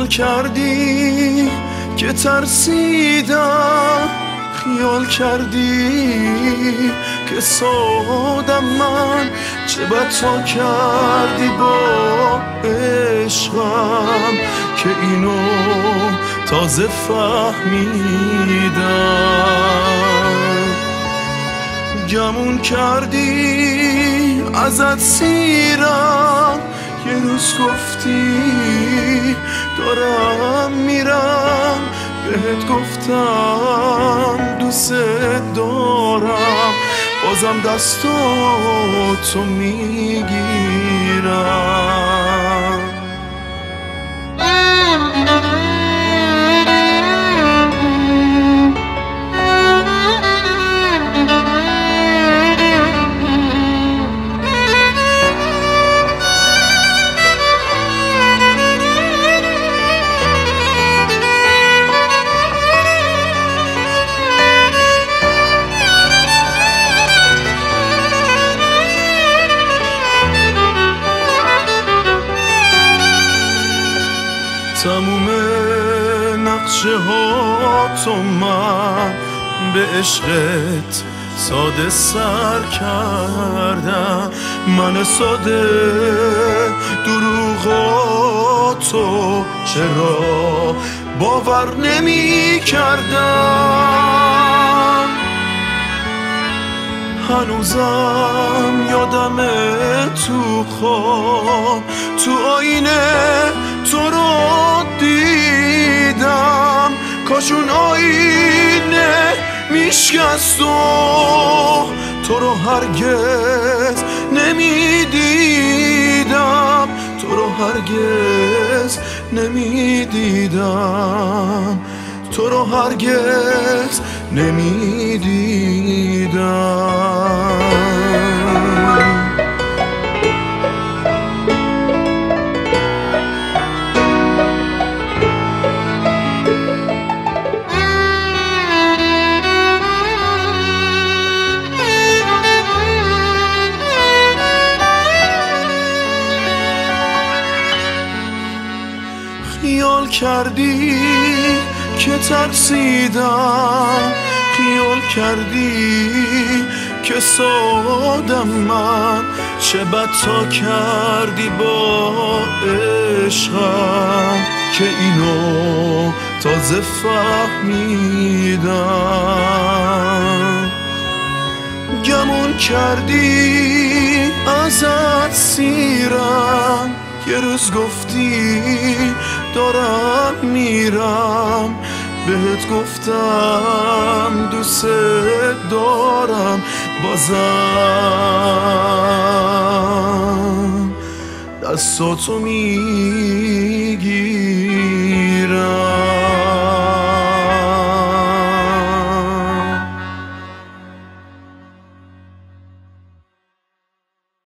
کردی که ترسیدم، خیال کردی که سادم من، چه بد تا کردی با عشقم که اینو تازه فهمیدم. گمون کردی ازت سیرم، یه روز گفتی دارم میرم، بهت گفتم دوست دارم، بازم دستاتو میگیرم. تموم نقشه ها تو من به عشقت ساده سر کردم، من ساده دروغاتو چرا باور نمی کردم. هنوزم یادمه تو خواب، تو آینه تو رو دیدم، کاش اون آینه میشکست و تو رو هرگز نمیدیدم، تو رو هرگز نمیدیدم، تو رو هرگز نمیدیدم. خیال کردی که ترسیدم، خیال کردی که سادم من، چه بد تا کردی با عشقم که اینو تازه فهمیدم. گمون کردی ازت سیرم، یه روز گفتی دارم میرم، بهت گفتم دوست دارم، بازم دستاتو میگیرم.